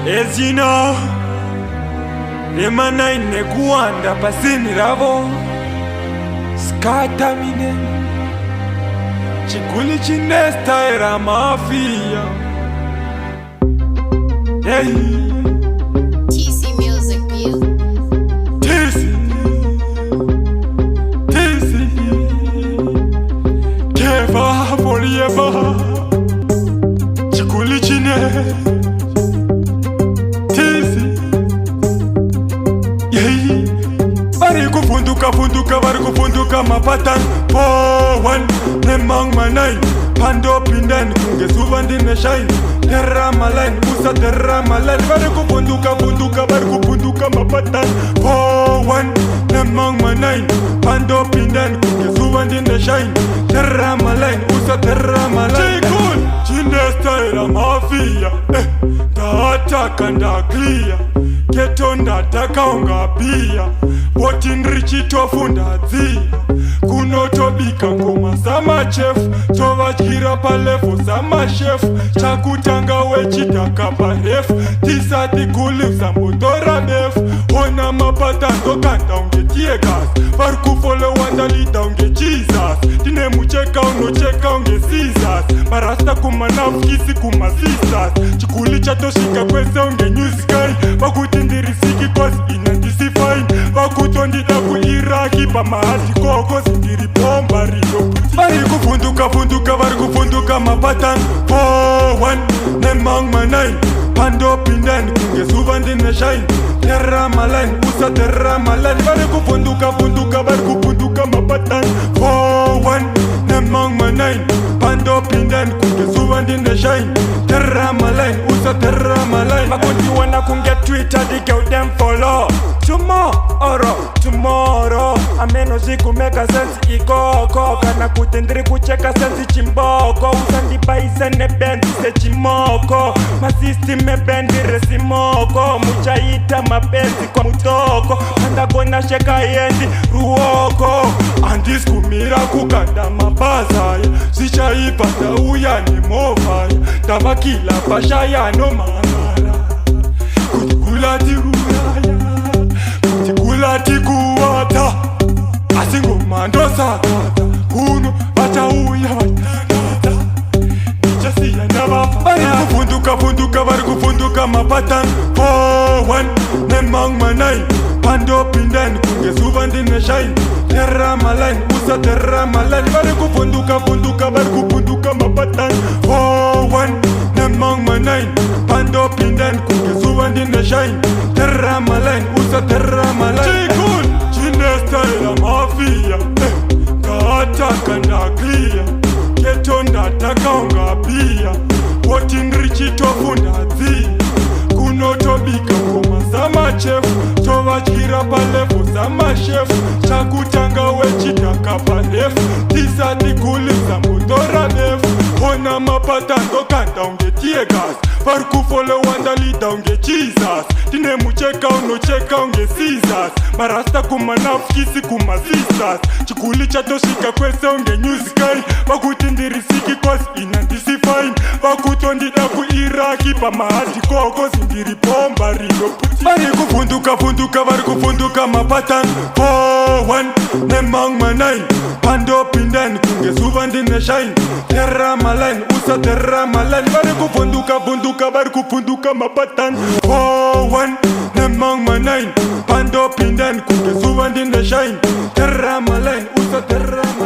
As you know, Remana inekuanda pasini ravo Skata mine Chikuli chinesta era mafia. Hey TC Music View. TC Keva forever Chikuli chine Bari kufunduka mapatan 4-1 Nemang manay Pando pindan Kungesuva ndine shine Terra malain Usa terra malain Bari kufunduka mapatan 4-1 Nemang manay Pando pindan Kungesuva ndine shine Terra malain Usa terra malain Chikul Chinesta era mafia Taata kanda clear Keto ndataka ungapia Woti nrichi tofunda dzia Kunotobika ngoma sama chef Tovachira palevo sama chef Chakutanga wechitaka paref Tisati kuli sambotora bef Ona mapata ndokanda unge tiegas Varkufole wandalita unge Jesus Tine mucheka unocheka unge Caesars Marasta kumanafkisi kuma sisters Chikuli chatoshika kwese unge newsguy Vakutindirisiki cause inandisifine Vakutondida ku Iraki pamahasi koko sindiri bomba rido Bari kufunduka mapatan 4-1 Nemang manay Pando pindan kungesuva ndine shine Terra malain Usa terra malain Bari kufunduka mapatan 4-1 Nemang manay Pando pindan kungesuva ndine shine Terra malain Usa terra malain Makundi wana kunge Twitter di girl them follow Tomorrow ameno siku meka sense ikoko Kana kutendri kucheka sense chimboko Usandi baise ne bendi se chimoko Masisti me bendi resimoko Muchaita mapenzi kwa mutoko Anda gona sheka yendi ruoko Andis kumira kukanda mabazaya Sichaipata uya ni movaya Tabakila pashaya no mangara Kutikula tiruraya Kutikula tikuwata Asingo mando sakata Kuno bata uya watakata Nichasi ya nabapa Bari kufunduka mapatan 4-1 Nemang manay Pando pindan kungesuva ndine shine Terra malain Usa terra malain Bari kufunduka mapatan 4-1 Nemang manay Pando pindan kungesuva ndine shine Terra malain Usa terra malain Chikul Chinesta era mafia Kaata kanda clear Keto ndataka ungapia Woti nrichi tofunda dzia Kunotobika ngoma sama chef Tovachira palevo sama chef Chakutanga wechitaka paref Tisati kuliza motora bef Ona mapata ndokanda unge tiegas Varkufole wandalita unge Jesus Tine mucheka unocheka unge Caesars Marasta kumanafkisi kuma sisters Chikuli chatoshika kwese unge newsguy Vakutindirisiki cause inandisifine Vakutondida ku Iraki pamahasi koko sindiri bomba rido Bari kufunduka mapatan 4-1 Nemang manay Pando pindan kungesuva ndine shine Terra malain Usa terra malain Bari kufunduka mapatan 4-1 Nemang manay Pando pindan kungesuva ndine shine Terra malain Usa terra malain